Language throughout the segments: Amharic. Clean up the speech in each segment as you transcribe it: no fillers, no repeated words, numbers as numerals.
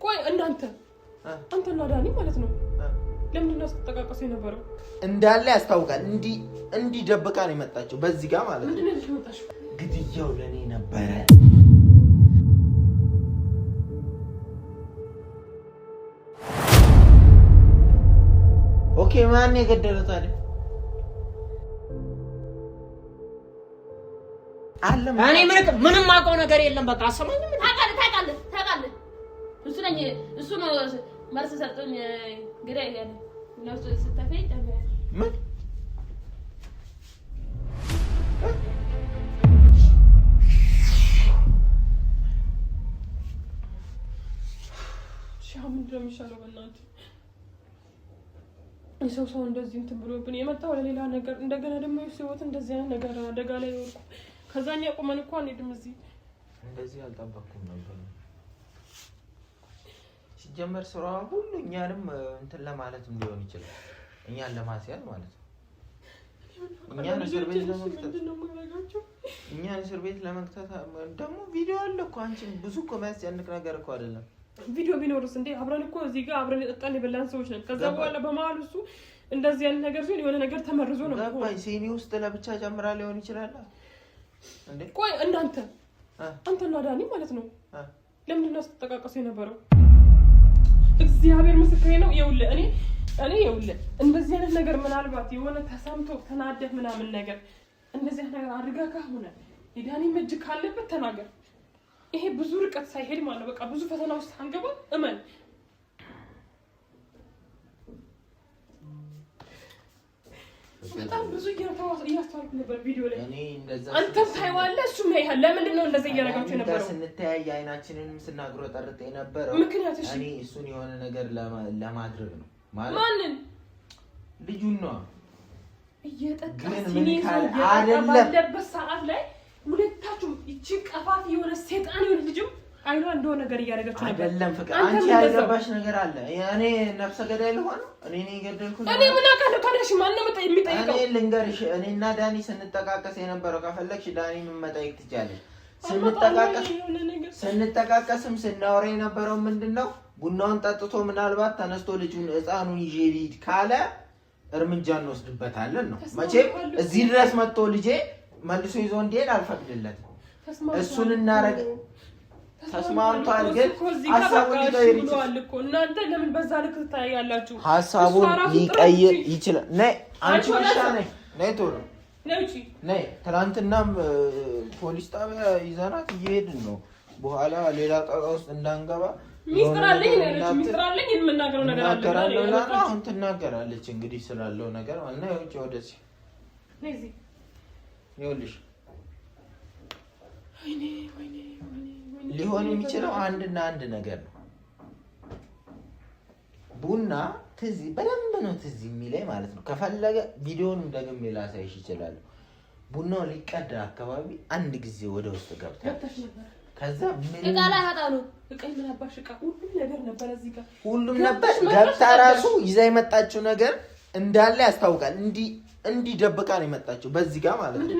ቆይ እናንተ አንተና ዳኒ ማለት ነው ለምን ነው ተጠቃቀሱ የነበረው እንዳለ ያስታውቃል እንዲ ደብቃ ነው የመጣችው በዚህ ጋር ማለት ነው ምንድነው የመጣችው ግድያው ለኔ ነበር ኦኬ ማን የገደለው ታዲያ አለም እኔ ምንም ማውቀው ነገር የለም በቃ አሰማኝ ምን ታውቃለህ እሱ ነው መልስ ሰጠኝ ግራ ያለ ነው ስተፈይ ምን ሻም እንደሚሻለው በእናትህ ሰው እንደዚህ እንትን ብሎብን የመጣው ለሌላ ነገር እንደገና ደግሞ ይወት እንደዚህ አይነት ነገር አደጋ ላይ ወርቁ ከዛኛ ቆመን እንኳን ሄድም እዚህ እንደዚህ አልጠበቅኩም ነበር ሲጀመር ስራው ሁሉ እኛንም እንትን ለማለትም ሊሆን ይችላል እኛን ለማስያዝ ማለት ነው እኛን እስር ቤት ለመክተት ደግሞ ቪዲዮ አለ እኮ አንቺ ብዙ እኮ የሚያስጨንቅ ነገር እኮ አይደለም ቪዲዮ ቢኖርስ እንዴ አብረን እኮ እዚህ ጋር አብረን የጠጣን የበላን ሰዎች ነን ከዛ በኋላ በመሀል እሱ እንደዚህ ያለ ነገር ሲሆን የሆነ ነገር ተመርዞ ነው ገባኝ ሲኒ ውስጥ ለብቻ ጨምራ ሊሆን ይችላል እንዴ ቆይ አንተና ዳኒ ማለት ነው ለምን ነው ተጠቃቀሱ የነበረው እግዚአብሔር ምስክሬ ነው ይኸውልህ እኔ እንደዚህ አይነት ነገር ምናልባት የሆነ ተሰምቶ ተናደህ ምናምን ነገር እንደዚህ አይነት ነገር አድርጋ ከሆነ የዳኒ እጅ ካለበት ተናገር ይሄ ብዙ ርቀት ሳይሄድ ማለት በቃ ብዙ ፈተና ውስጥ አንገባ እመን በጣም ብዙ እያስተዋልኩ ነበር ቪዲዮ ላይ እኔ እንደዛ አንተ ታይዋለህ እሱ ነው ይሄ ለምንድን ነው እንደዚህ እያደረጋችሁ የነበረው ስንተያይ አይናችንንም ስናግሮጠርጥ የነበረው ምክንያት እሺ እኔ እሱን የሆነ ነገር ለማድረግ ነው ማለት ማንን ልጁን ነው እየጠጣ ሲኒ ባለበት ሰዓት ላይ ሁለታችሁም እቺ ቀፋት የሆነ ሰይጣን የሆነ ልጅም አይኗ እንደሆነ ነገር እያደረጋችሁ ነበር አይደለም ፍቅር አንቺ ያልገባሽ ነገር አለ እኔ ነፍሰ ገዳይ ልሆን እኔ የገደልኩት እኔ ምን አውቃለሁ ታዲያሽ ማን ነው የሚጠይቀው እኔ ልንገርሽ እኔና ዳኒ ስንጠቃቀስ የነበረው ከፈለግሽ ዳኒ ምን መጠየቅ ትችያለሽ ስንጠቃቀስም ስናወራ የነበረው ምንድነው ቡናውን ጠጥቶ ምናልባት ተነስቶ ልጁን ህፃኑን ይዤ ልሂድ ካለ እርምጃ እንወስድበታለን ነው መቼም እዚህ ድረስ መጥቶ ልጄ መልሶ ይዞ እንዲሄድ አልፈቅድለትም እሱን እናረግ ተስማምቷል ግን ሐሳቡን ሊቀይር ይችላል እኮ እናንተ ለምን በዛ ልክ ታያላችሁ ሐሳቡን ሊቀይር ይችላል ነይ አንቺ ብቻ ነይ ቶሎ ነይ ትናንትናም ፖሊስ ጣቢያ ይዘናት እየሄድን ነው በኋላ ሌላ ጣጣ ውስጥ እንዳንገባ ሚስጥር አለኝ የምናገረው ነገር አለ አሁን ትናገራለች እንግዲህ ስላለው ነገር ማለት ነው ወጪ ወደዚህ ነዚህ ይኸውልሽ ሊሆን የሚችለው አንድና አንድ ነገር ነው ቡና ትዝ በደንብ ነው ትዝ የሚለኝ ማለት ነው ከፈለገ ቪዲዮውን ደግሜ ላሳይሽ ይችላል ቡናው ሊቀዳ አካባቢ አንድ ጊዜ ወደ ውስጥ ገብታለች ከዛ ምን እቃላ ያጣሉ እቃይ ምን አባሽቃ ሁሉም ነገር ነበር እዚህ ጋር ሁሉም ነበር ገብታ ራሱ ይዛ የመጣችው ነገር እንዳለ ያስታውቃል እንዲ ደብቃ ነው የመጣችው በዚህ ጋር ማለት ነው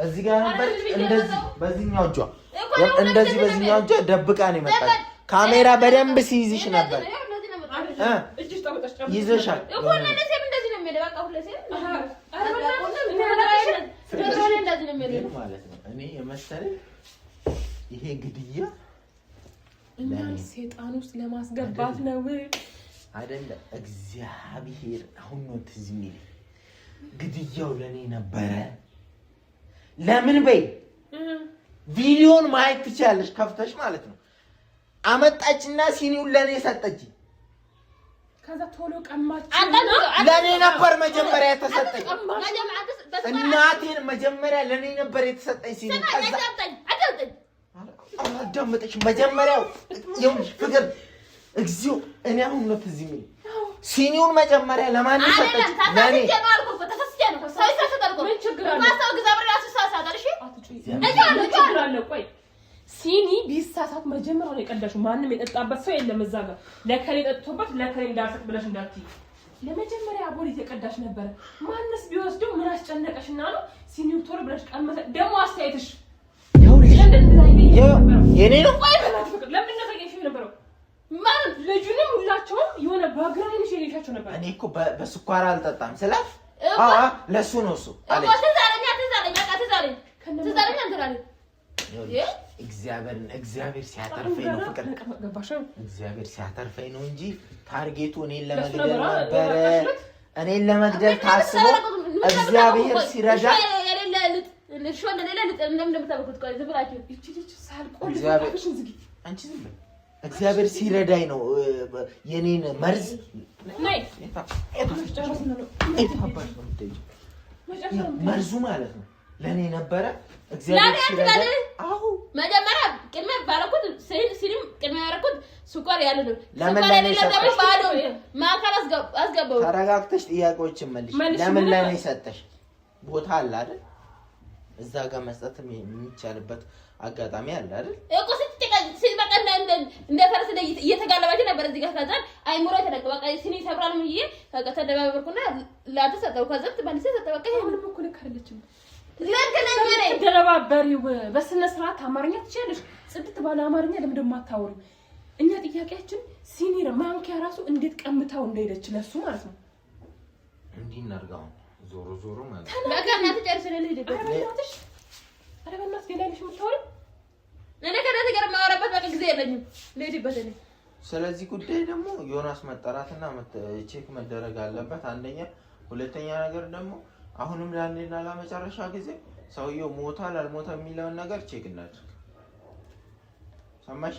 እዚህ ጋር ነበር እንደዚህ በዚህኛው እጇ እንደዚህ በዚህኛው እጇ ደብቃ ነው የመጣችው ካሜራ በደንብ ሲይዝሽ ነበር እጅሽ ተመጣጣሽ ይዘሻል እኮ ለነሰ እንደዚህ ነው የሚለው በቃ ሁሉ ሰው እንደዚህ ነው የሚለው ማለት ነው እኔ የመሰለኝ ይሄ ግድያ እና ሰይጣን ውስጥ ለማስገባት ነው አይደለ እግዚአብሔር አሁን ነው ትዝ የሚል ግድያው ለኔ ነበር ለምን በይ ቪዲዮን ማየት ትችያለሽ ከፍተሽ ማለት ነው አመጣችና ሲኒውን ለኔ ሰጠች ከዛ ቶሎ ቀማች ለኔ ነበር መጀመሪያ የተሰጠኝ እናቴን መጀመሪያ ለኔ ነበር የተሰጠኝ ሲኒ ከዛ አዳምጠሽ መጀመሪያው ይሁንሽ ፍቅር እግዚኦ እኔ አሁን ነው ትዝ የሚል ሲኒውን መጀመሪያ ለማን ሰጠች ለኔ ሲኒ ቢሳሳት መጀመሪያ ነው የቀዳሽው ማንንም የጠጣበት ሰው የለም እዛ ጋር ለከሌ ጠጥቶበት ለከሌ እንዳልሰጥ ብለሽ እንዳትዪ ለመጀመሪያ አቦል እየቀዳሽ ነበር ማንስ ቢወስደው ምን አስጨነቀሽና ነው ሲኒው ቶሎ ብለሽ ቀመሰ ደግሞ አስተያየትሽ የኔ ነው ለምን ነው ተገኝሽ ነበር ስጠይቃቸው የሆነ ባግራይንሽ የሌላቸው ነበር። እኔ እኮ በስኳር አልጠጣም ስላት ለሱ ነው እሱ አለች። እግዚአብሔር ሲያተርፈኝ ነው ፍቅር እግዚአብሔር ሲያተርፈኝ ነው እንጂ ታርጌቱ እኔን ለመግደል ነበረ። እኔን ለመግደል ታስቦ እግዚአብሔር ሲረዳ እግዚአብሔር ሲረዳኝ ነው የኔን መርዝ መርዙ ማለት ነው ለኔ ነበረ። እግዚአብሔር ሲረዳኝ መጀመሪያ ቅድመ ባረኩት ሲልም ቅድመ ያረኩት ስኳር ያለ ነው። ስኳር ያለ ደግሞ ባዶ ማካል አስገባው። ተረጋግተሽ ጥያቄዎችን መልሽ። ለምን ለኔ ሰጠሽ? ቦታ አለ አይደል? እዛ ጋር መስጠት የሚቻልበት አጋጣሚ አለ አይደል? እኮ ሲበቀና እንደ ፈረስ እየተጋለባች ነበር እዚህ ጋር። ከዛ አይሙራ ተደቀ በቃ ሲኒ ሰብራል ምን ይሄ ከዛ ተደባበርኩና ላተሰጠው ከዛ ባንሰ ተጠበቀ ምንም እኮ ልክ አይደለችም። ተደረባበሪው በስነ ስርዓት አማርኛ ትችላለሽ። ጽድት ባለ አማርኛ ለምን ደሞ አታወሪ? እኛ ጥያቄያችን ሲኒር ማንኪያ ራሱ እንዴት ቀምታው እንደሄደች ለሱ ማለት ነው። እንዲህ እናርጋው ዞሮ ማለት ነው። በቃና ተጨርሰን ልሄድበት አረጋናስ ገላልሽ ምታወሪ እኔ ከነዚህ ጋር ማወራበት በቃ ጊዜ የለኝም። ልሄድበት እኔ ስለዚህ ጉዳይ ደግሞ ዮናስ መጠራትና ቼክ መደረግ አለበት አንደኛ። ሁለተኛ ነገር ደግሞ አሁንም ለአንዴና ለመጨረሻ ጊዜ ሰውየው ሞታል አልሞተም የሚለውን ነገር ቼክ እናድርግ። ሰማሽ?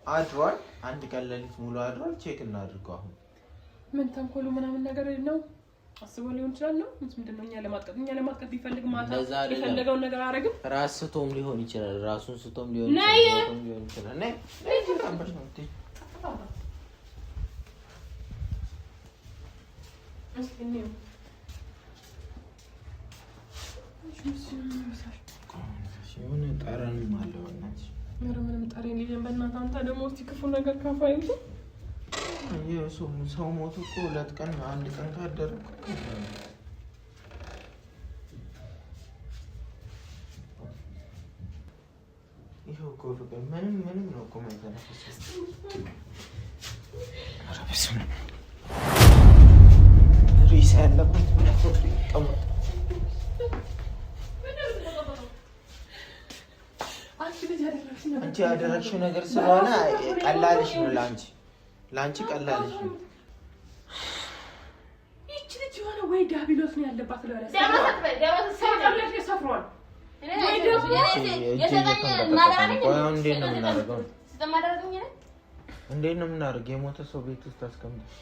አድሯል፣ አንድ ቀን ሌሊት ሙሉ አድሯል። ቼክ እናድርገው። አሁን ምን ተንኮሉ ምናምን ነገር ነው አስቦ ሊሆን ይችላል ነው ምንድነው? እኛ ለማጥቀጥ ቢፈልግ ማታ የፈለገው ነገር አረግም። ራስቶም ሊሆን ይችላል፣ ራሱን ስቶም ሊሆን ይችላል። ነይ ታምበሽ ነው እንዴ? እስኪ ሲሆን ጠረንም አለው እናት ምንም ጠረን የለም። በእናትህ አንተ ደግሞ እስቲ ክፉ ነገር ካፋይቱ ሰው ሞቱ እኮ 2 ቀን 1 ቀን ካደረ ይሄው እኮ ፍቅር ምንም ነው እኮ ማይተነፈስ አረብስም ሪሳ ያለበት ነው። አንቺ ያደረግሽው ነገር ስለሆነ ቀላልሽ ነው ላንቺ ቀላልሽ ነው። ይቺ ልጅ የሆነ ወይ ዳቢሎስ ነው ያለባት ለራስ ሰፍሯል። ወይ ደግሞ እንዴት ነው የምናደርገው? የሞተ ሰው ቤት ውስጥ አስቀምጠሽ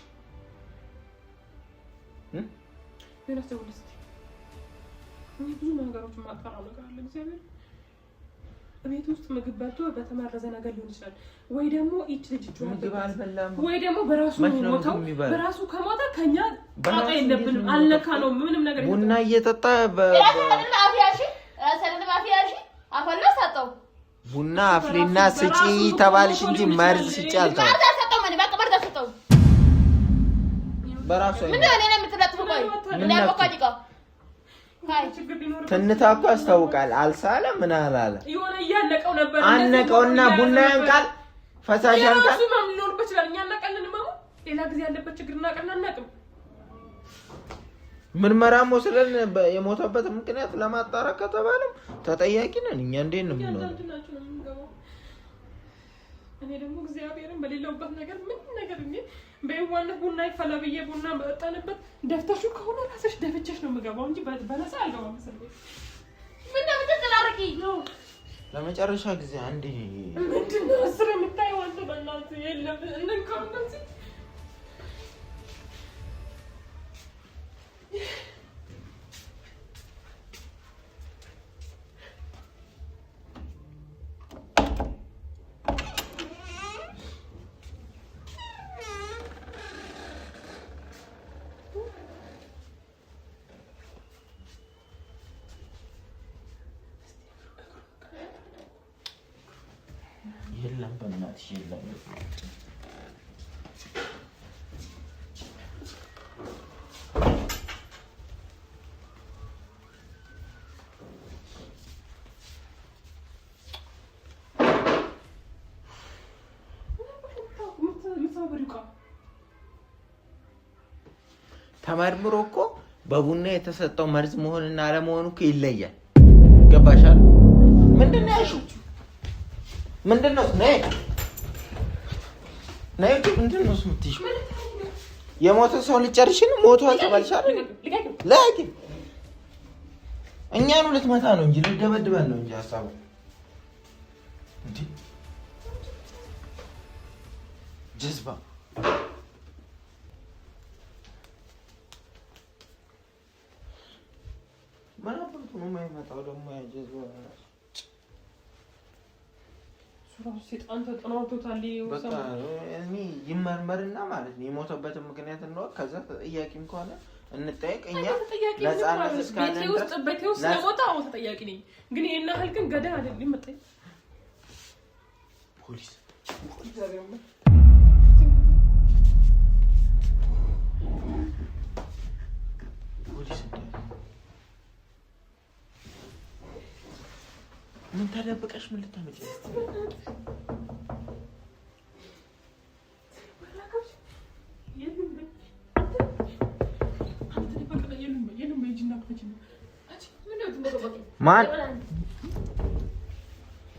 ብዙ ነገሮችን ማጣራው ነገር አለ። እግዚአብሔር ቤት ውስጥ ምግብ በልቶ በተመረዘ ነገር ሊሆን ይችላል። ወይ ደግሞ እቺ ልጅ ምግብ አልበላም፣ ወይ ደግሞ በራሱ ከሞተ ከኛ ጣጣ የለብንም። አልነካ ነው ምንም ነገር ቡና እየጠጣ ቡና አፍሊና ስጪ ተባልሽ እንጂ መርዝ ስጪ አልተባልሽም። በራሱ ትንታ እኮ ያስታውቃል። አልሳለ ምን አላለ የሆነ እያለቀው ነበር። አነቀውና ቡና ያንቃል፣ ፈሳሽ ያንቃል። እሱ ማን ሊኖርበት ይችላል? እኛ እናቀልን ማሙ ሌላ ጊዜ ያለበት ችግር እናቀልና እናቅም። ምርመራም ወስደን የሞተበት ምክንያት ለማጣራት ከተባለም ተጠያቂ ነን እኛ። እንዴት ነው የምንሆነው? እኔ ደግሞ እግዚአብሔርን በሌላውበት ነገር ምን ነገር እንዴ በየዋነት ቡና ይፈላ ብዬ ቡና በጠጣንበት ደፍተሹ ከሆነ ራስሽ ደፍቸሽ ነው የምገባው እንጂ በነፃ አልገባም። መሰለኝ ምን እንደምትጠላረቂ ነው። ለመጨረሻ ጊዜ አንዴ ምንድነው አስር የምታየው አንተ? በእናትህ የለም እንንካው እንደዚህ የለም በእናትሽ የለም። በዱቃ ተመርምሮ እኮ በቡና የተሰጠው መርዝ መሆንና አለመሆኑ እኮ ይለያል። ገባሻል? ምንድነው ያልሽው? ምንድነው? ነይ ምንድነው ስምትይሽ? የሞተ ሰው ልጨርሽን ሞቷል ተባልሻል። ለኪ እኛኑ ልትመታ ነው እንጂ ልደበድበን ነው እንጂ ሐሳቡ እንዴ ጀዝባ ማለት ነው የማይመጣው ደግሞ ያ ጀዝባ ሴጣን ተጠናውቶታል። በቃ እኔ ይመርመርና ማለት ነው የሞተበትን ምክንያት ነው። ከዛ ተጠያቂም ከሆነ እንጠየቅ። እኛ ነፃነት እስካለን ድረስ ቤቴ ውስጥ ለሞታ አሁን ተጠያቂ ነኝ። ግን ይሄን ያህል ግን ገደል አይደለም። መጣ ፖሊስ ምን ተደብቀሽ ምን ልታመጪ ነው?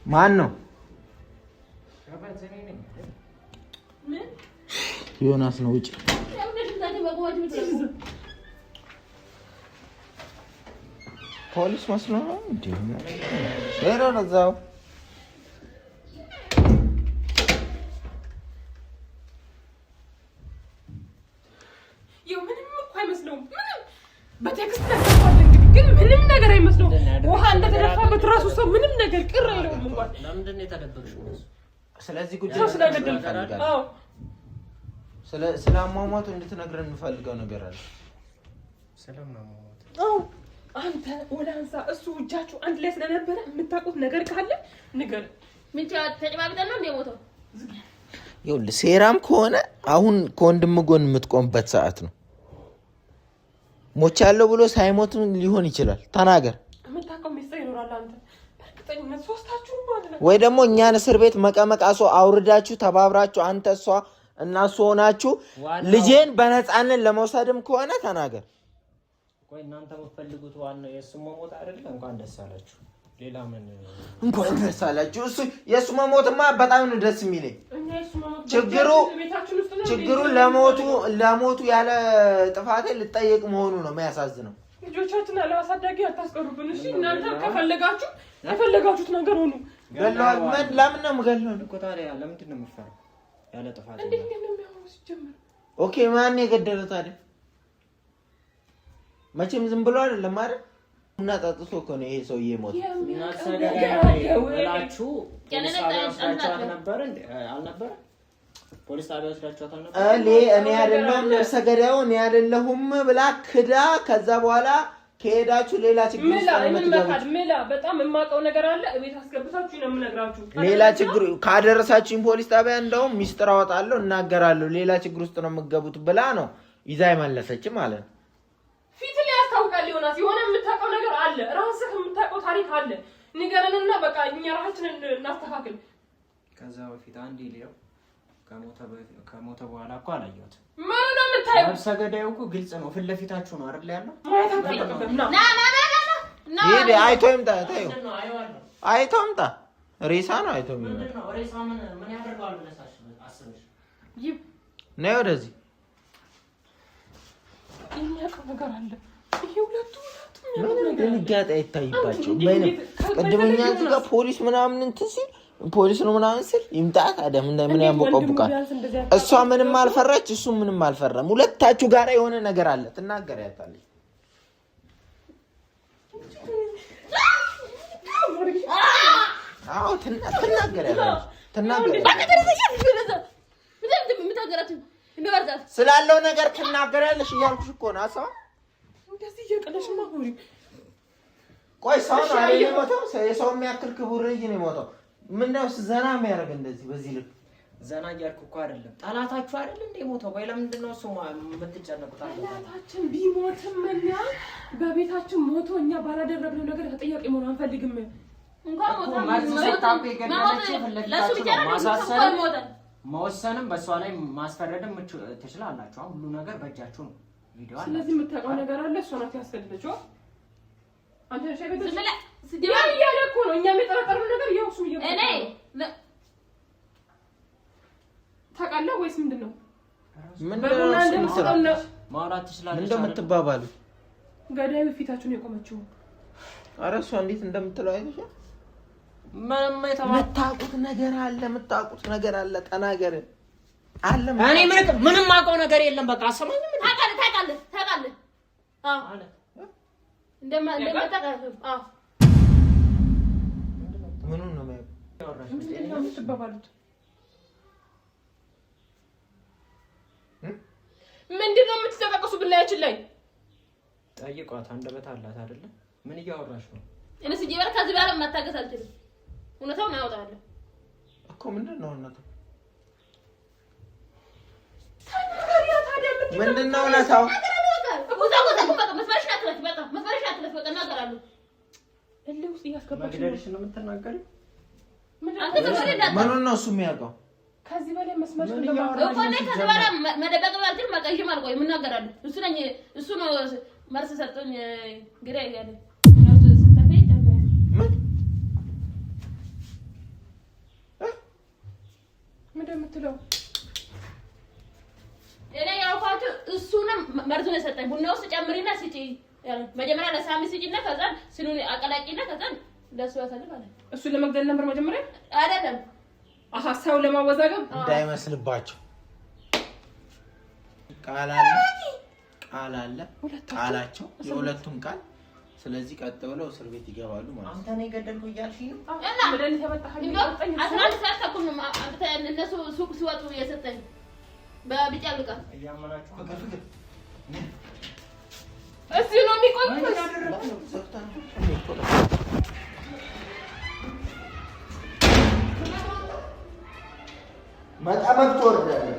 ማን ነው? ዮናስ ነው። ውጪ ፖሊስ መስሎ ነው እንዴ? ለራዛው ምንም እኮ አይመስለውም። በቴክስት ተቀበለ ግን ምንም ነገር አይመስለውም። ውሃ እንደተደፋበት ራሱ ሰው ምንም ነገር ቅር አይለውም እንኳን። ለምንድን ነው የተደበቅሽው? ስለዚህ ጉዳይ ስለገደልኩ አዎ፣ ስለ አሟሟቱ እንድትነግረን የምፈልገው ነገር አለ። ስለማሟሟቱ አዎ፣ አንተ ወላንሳ እሱ እጃችሁ አንድ ላይ ስለነበረ የምታውቁት ነገር ካለ ንገር። ምን ተጨባብጠን ነው እንደሞተው? ይኸውልህ ሴራም ከሆነ አሁን ከወንድም ጎን የምትቆምበት ሰዓት ነው። ሞቻለሁ ብሎ ሳይሞትም ሊሆን ይችላል። ተናገር። የምታውቀው ሚስጥር ይኖራል። አንተ በእርግጠኝነት ሶስታችሁም ማለት ነው ወይ ደግሞ እኛን እስር ቤት መቀመቃሶ አውርዳችሁ ተባብራችሁ አንተ እሷ እና እሱ ሆናችሁ ልጄን በነፃነት ለመውሰድም ከሆነ ተናገር። ቆይ እናንተ የምትፈልጉት ዋናው የእሱ መሞት አይደለም? እንኳን ደስ አላችሁ። ሌላ ምን እንኳን ደስ አላችሁ? እሱ የእሱ መሞትማ በጣም ነው ደስ የሚለኝ። ችግሩ ለሞቱ ያለ ጥፋቴ ልጠየቅ መሆኑ ነው የሚያሳዝነው። ልጆቻችን አላሳዳጊ አታስቀሩብን። እሺ እናንተ ከፈለጋችሁ የፈለጋችሁት ነገር ሆኑ። ገለዋል። ለምን ነው የምገለው? እኮ ታዲያ ለምንድን ነው የምትፈራው? ያለ ጥፋት እንዴት ነው የሚያወራው ሲጀምር? ኦኬ ማን የገደለው ታዲያ? መቼም ዝም ብሎ አይደለም አይደል? እና ጠጥቶ እኮ ነው ይሄ ሰውዬ ሞት። ወላችሁ አልነበረ? ፖሊስ ጣቢያ ወስዳችኋት አልነበረ? እኔ አይደለሁም ነፍሰ ገዳዩ እኔ አይደለሁም ብላ ክዳ ከዛ በኋላ ከሄዳችሁ ሌላ ችግር ውስጥ ነው የምትገቡት። በጣም የማውቀው ነገር አለ። እቤት አስገብታችሁ ነው የምነግራችሁ። ሌላ ችግር ካደረሳችሁኝ ፖሊስ ጣቢያ እንደውም ሚስጥር አወጣለሁ እናገራለሁ። ሌላ ችግር ውስጥ ነው የምትገቡት ብላ ነው ይዛ የመለሰች ማለት ነው። ፊት ላይ ያስታውቃል። ዮናስ የሆነ የምታውቀው ነገር አለ። ራስህ የምታውቀው ታሪክ አለ። ንገረንና በቃ እኛ ራሳችንን እናስተካክል። ከዛ በፊት አንዴ ሊያው ከሞተ በኋላ እኮ አላየሁትም። ምን ነው የምታየው? ነፍሰ ገዳዩ እኮ ግልጽ ነው፣ ፊት ለፊታችሁ ነው አይደል ያለው? ይሄ አይቶ ይምጣ። አይቶ ይምጣ። ሬሳ ነው አይቶ ይምጣ። ሬሳ ምን ያደርጋል ብለሽ አስበሽ? ነይ ወደዚህ። የሚያውቀው ነገር አለ። ይሄ ሁለቱ ድንጋጤ አይታይባቸው። ቅድመኛ እዚህ ጋር ፖሊስ ምናምን እንትን ሲል ፖሊስ ነው ምናምን ሲል ይምጣ። ታዲያ ምን ያንቦቀቡቃል? እሷ ምንም አልፈራች፣ እሱ ምንም አልፈራም። ሁለታችሁ ጋር የሆነ ነገር አለ። ትናገሪያታለሽ። አዎ ትናገሪያለሽ። ስላለው ነገር ትናገሪያለሽ እያልኩሽ እኮ ነው። አሳው እንደዚህ እየቀለሽማ ሆሪ። ቆይ ሰው ነው አይደል የሞተው? የሰው የሚያክል ክቡር ልጅ ነው የሞተው። ምንድነው ዘና የሚያደርግ እንደዚህ በዚህ ልክ? ዘና እያልኩ እኮ አይደለም። ጠላታችሁ አይደል እንደ ሞተው? ወይ ለምንድን ነው እሱ የምትጨነቁት? ጠላታችን ቢሞትም እና በቤታችን ሞቶ እኛ ባላደረግነው ነገር ተጠያቂ መሆን አንፈልግም። እንኳን ሞታ መወሰንም በሷ ላይ ማስፈረድም ትችላላችሁ። ሁሉ ነገር በእጃችሁ ነው። ቪዲዮ አለ። ስለዚህ የምታውቀው ነገር አለ። እሷ ናት ያስገድደችው። አንተ ነሽ ያገደችው። ዝም ብለህ ስዲያ ያለ እኮ ነው። እኛ የጠረጠርነው ነገር ይኸው እሱም እየፈጠረ እኔ ታውቃለህ ወይስ ምንድነው? ምንድነው ማውራት ትችላለች። ምንድነው የምትባባሉት? ገዳዩ ፊታችሁን የቆመችው። ኧረ እሷ እንዴት እንደምትለው አይተሻል? የምታውቁት ነገር አለ። ተናገር አለ። እኔ ምንም አውቀው ነገር የለም። በቃ አሰማኝ። ምን ታውቃለህ? አዎ እንደማታውቃለህ። አዎ ምኑን ነው የሚያውቀው? ምንድን ነው የምትባባሉት? ምንድን ነው የምትጠቃቀሱ? ብላያችን ላይ ጠይቋት። አንደበት አላት አይደለ? ምን እያወራሽ ነው? እኔ ሲጀመር ከዚህ በኋላ ማታገስ አልችልም። እውነታውን አወጣለሁ እኮ። ምንድን ነው እውነታው? ምንድነው እውነታው? መግደልሽን ነው የምትናገሪው? ምኑን ነው እሱ የሚያውቀው? ከዚህ በላይ መስመር እኮ ነው። ከዚህ በኋላ መደበቅ አልችልም። መቀየም አልቆይ ምን እናገራለሁ? እሱ ነው መልስ ሰጥቶኝ ግራ ያለ ምንድን የምትለው? እኔ ያውቃችሁ እሱንም መርዙን የሰጠኝ ቡና ውስጥ ጨምሪና ስጪ ያለ መጀመሪያ ለሳሚ ስጪና ከዛ ስኑን አቀላቂና ከዛ ለሱ ያሳልፍ አለ። እሱ ለመግደል ነበር መጀመሪያ አይደለም። ሰው ለማወዛገብ እንዳይመስልባቸው። ቃል አለ ቃላቸው የሁለቱም ቃል። ስለዚህ ቀጥ ብለው እስር ቤት ይገባሉ ማለት ነው። አንተ ነው የገደልኩ እያልሽኝ ነው? እና መድኃኒት ያመጣኸኝ እነሱ ሱቅ ሲወጡ የሰጠኝ በቢጫ ልቃ እያመናችሁ እዚህ ነው የሚቆዩት። መጣመቅ ትወርዳለህ